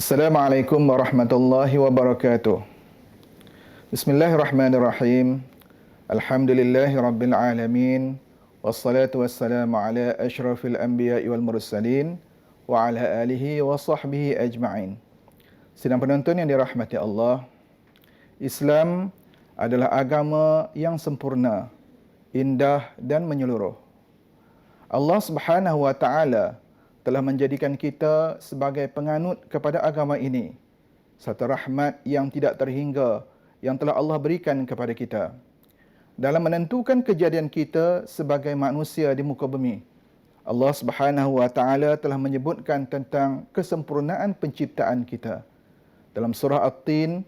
Assalamualaikum warahmatullahi wabarakatuh. Bismillahirrahmanirrahim. Alhamdulillahi rabbil alamin. Wassalatu wassalamu ala asyrafil anbiya'i wal mursalin wa ala alihi wa sahbihi ajma'in. Sidang penonton yang dirahmati Allah, Islam adalah agama yang sempurna, indah dan menyeluruh. Allah Subhanahu wa taala telah menjadikan kita sebagai penganut kepada agama ini. Satu rahmat yang tidak terhingga yang telah Allah berikan kepada kita. Dalam menentukan kejadian kita sebagai manusia di muka bumi, Allah Subhanahu wa taala telah menyebutkan tentang kesempurnaan penciptaan kita. Dalam surah At-Tin,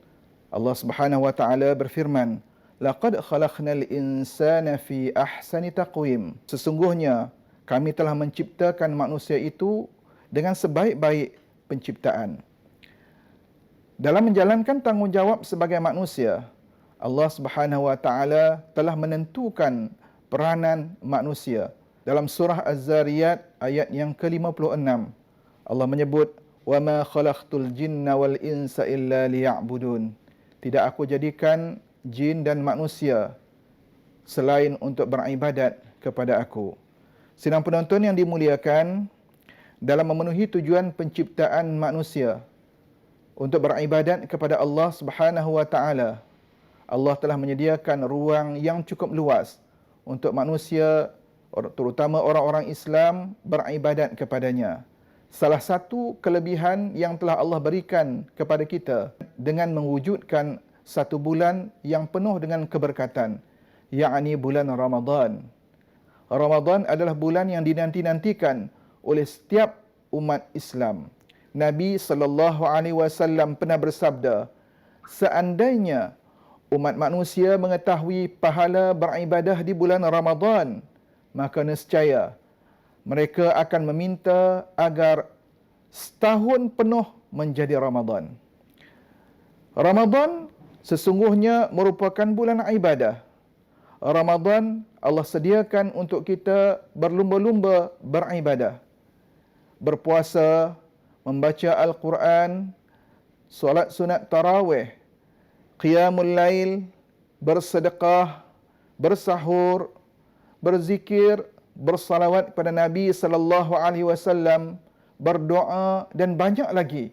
Allah Subhanahu wa taala berfirman, "Laqad khalaqnal insana fi ahsani taqwim." Sesungguhnya kami telah menciptakan manusia itu dengan sebaik-baik penciptaan. Dalam menjalankan tanggungjawab sebagai manusia, Allah Subhanahu wa taala telah menentukan peranan manusia. Dalam surah Az-Zariyat ayat yang ke-56, Allah menyebut, "Wa ma khalaqtul jinna wal insa illa liya'budun." Tidak aku jadikan jin dan manusia selain untuk beribadat kepada aku. Sidang penonton yang dimuliakan, dalam memenuhi tujuan penciptaan manusia untuk beribadat kepada Allah Subhanahu wa taala, Allah telah menyediakan ruang yang cukup luas untuk manusia, terutama orang-orang Islam, beribadat kepadanya. Salah satu kelebihan yang telah Allah berikan kepada kita dengan mewujudkan satu bulan yang penuh dengan keberkatan, yakni bulan Ramadan. Ramadan adalah bulan yang dinanti-nantikan oleh setiap umat Islam. Nabi SAW pernah bersabda, seandainya umat manusia mengetahui pahala beribadah di bulan Ramadan, maka nescaya mereka akan meminta agar setahun penuh menjadi Ramadan. Ramadan sesungguhnya merupakan bulan ibadah. Ramadan Allah sediakan untuk kita berlumba-lumba beribadah, berpuasa, membaca Al-Quran, solat sunat tarawih, qiyamul lail, bersedekah, bersahur, berzikir, bersalawat kepada Nabi SAW, berdoa dan banyak lagi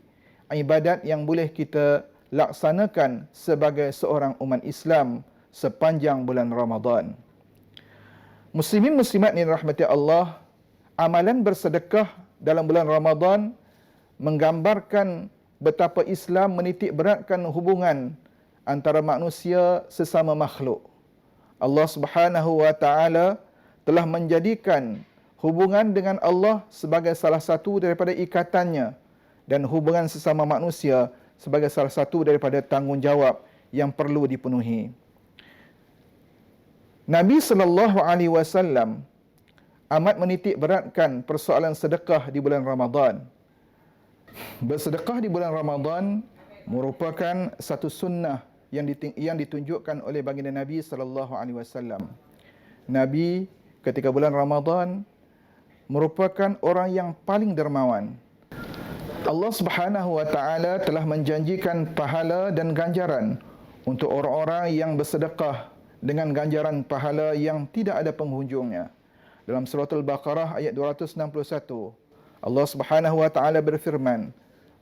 ibadat yang boleh kita laksanakan sebagai seorang umat Islam sepanjang bulan Ramadan. Muslimin muslimat yang dirahmati Allah, amalan bersedekah dalam bulan Ramadan menggambarkan betapa Islam menitik beratkan hubungan antara manusia sesama makhluk. Allah Subhanahu wa taala telah menjadikan hubungan dengan Allah sebagai salah satu daripada ikatannya dan hubungan sesama manusia sebagai salah satu daripada tanggungjawab yang perlu dipenuhi. Nabi SAW amat menitik beratkan persoalan sedekah di bulan Ramadan. Bersedekah di bulan Ramadan merupakan satu sunnah yang ditunjukkan oleh baginda Nabi SAW. Nabi ketika bulan Ramadan merupakan orang yang paling dermawan. Allah Subhanahu wa taala telah menjanjikan pahala dan ganjaran untuk orang-orang yang bersedekah dengan ganjaran pahala yang tidak ada penghujungnya. Dalam surah Al-Baqarah ayat 261, Allah Subhanahu wa taala berfirman,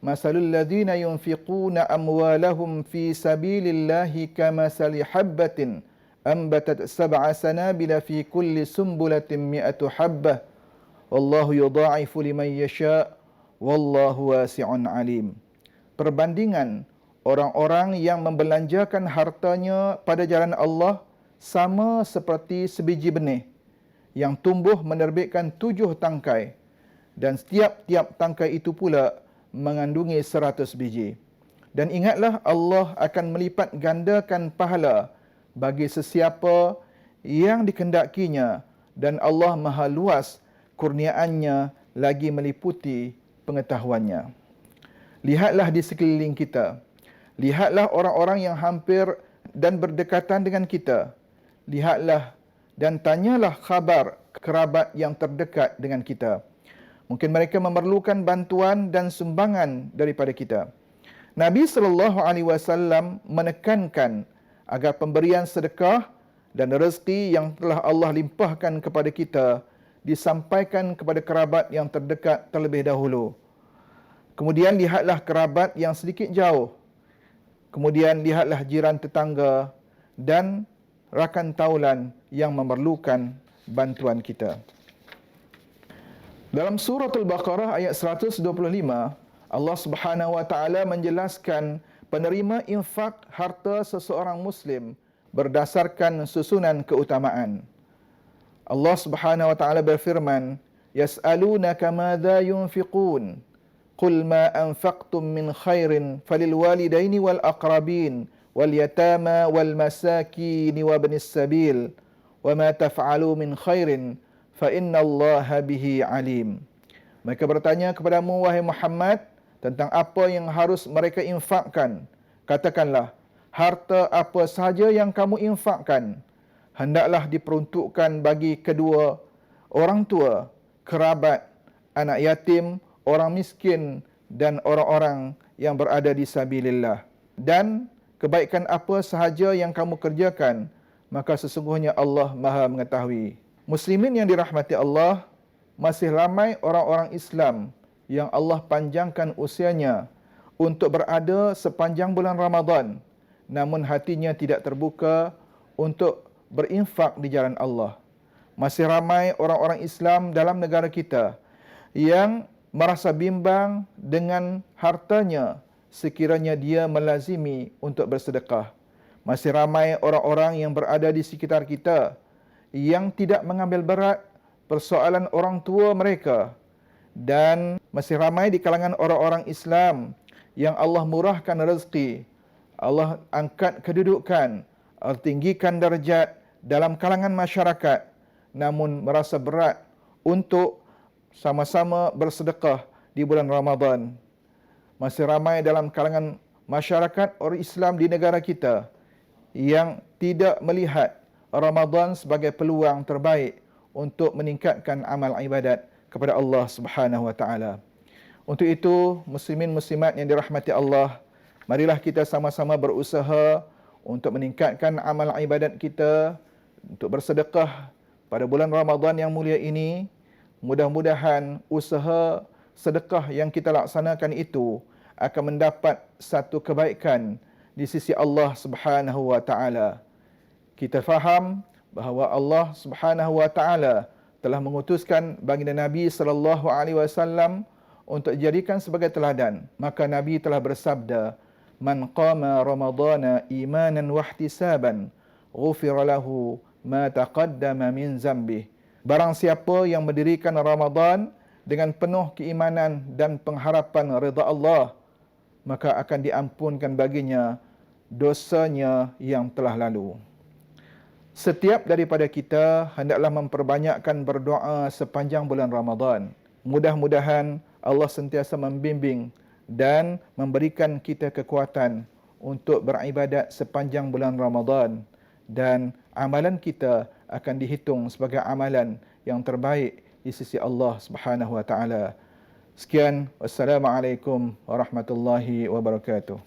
"Masalul ladzina yunfiquna amwalahum fi sabilillahi kamathali habbatin anbatat sab'a sanabila fi kulli sumbulatin mi'atu habbah, wallahu yudha'ifu liman yasha' wallahu wasi'un alim." Perbandingan orang-orang yang membelanjakan hartanya pada jalan Allah sama seperti sebiji benih yang tumbuh menerbitkan 7 tangkai, dan setiap-tiap tangkai itu pula mengandungi 100 biji. Dan ingatlah, Allah akan melipat gandakan pahala bagi sesiapa yang dikehendakinya, dan Allah maha luas kurniaannya lagi meliputi pengetahuannya. Lihatlah di sekeliling kita. Lihatlah orang-orang yang hampir dan berdekatan dengan kita. Lihatlah dan tanyalah khabar kerabat yang terdekat dengan kita. Mungkin mereka memerlukan bantuan dan sumbangan daripada kita. Nabi SAW menekankan agar pemberian sedekah dan rezeki yang telah Allah limpahkan kepada kita disampaikan kepada kerabat yang terdekat terlebih dahulu. Kemudian lihatlah kerabat yang sedikit jauh. Kemudian lihatlah jiran tetangga dan rakan taulan yang memerlukan bantuan kita. Dalam surah Al-Baqarah ayat 125, Allah Subhanahu wa taala menjelaskan penerima infak harta seseorang muslim berdasarkan susunan keutamaan. Allah Subhanahu wa taala berfirman, "Yas'alunaka madza yunfiqun? Qul ma anfaqtum min khairin falil walidaini wal aqrabin wal yatama wal masakin wa ibnis sabil wa ma taf'alu min khairin fa innallaha bihi alim." Mereka bertanya kepadamu, wahai Muhammad, tentang apa yang harus mereka infakkan. Katakanlah, harta apa sahaja yang kamu infakkan hendaklah diperuntukkan bagi kedua orang tua, kerabat, anak yatim, orang miskin dan orang-orang yang berada di sabilillah. Dan kebaikan apa sahaja yang kamu kerjakan, maka sesungguhnya Allah Maha mengetahui. Muslimin yang dirahmati Allah, masih ramai orang-orang Islam yang Allah panjangkan usianya untuk berada sepanjang bulan Ramadan, namun hatinya tidak terbuka untuk berinfak di jalan Allah. Masih ramai orang-orang Islam dalam negara kita yang merasa bimbang dengan hartanya sekiranya dia melazimi untuk bersedekah. Masih ramai orang-orang yang berada di sekitar kita yang tidak mengambil berat persoalan orang tua mereka, dan masih ramai di kalangan orang-orang Islam yang Allah murahkan rezeki, Allah angkat kedudukan, Allah tinggikan darjat dalam kalangan masyarakat, namun merasa berat untuk sama-sama bersedekah di bulan Ramadan. Masih ramai dalam kalangan masyarakat orang Islam di negara kita yang tidak melihat Ramadan sebagai peluang terbaik untuk meningkatkan amal ibadat kepada Allah Subhanahu wa taala. Untuk itu, muslimin muslimat yang dirahmati Allah, marilah kita sama-sama berusaha untuk meningkatkan amal ibadat kita, untuk bersedekah pada bulan Ramadan yang mulia ini. Mudah-mudahan usaha sedekah yang kita laksanakan itu akan mendapat satu kebaikan di sisi Allah Subhanahu wa taala. Kita faham bahawa Allah Subhanahu wa taala telah mengutuskan baginda Nabi sallallahu alaihi wasallam untuk dijadikan sebagai teladan. Maka Nabi telah bersabda, "Man qama Ramadana imanan wa ihtisaban, ghufira lahu ma taqaddama min zambih." Barang siapa yang mendirikan Ramadan dengan penuh keimanan dan pengharapan redha Allah, maka akan diampunkan baginya dosanya yang telah lalu. Setiap daripada kita hendaklah memperbanyakkan berdoa sepanjang bulan Ramadan. Mudah-mudahan Allah sentiasa membimbing dan memberikan kita kekuatan untuk beribadat sepanjang bulan Ramadan, dan amalan kita akan dihitung sebagai amalan yang terbaik di sisi Allah Subhanahu wa taala. Sekian, wassalamualaikum warahmatullahi wabarakatuh.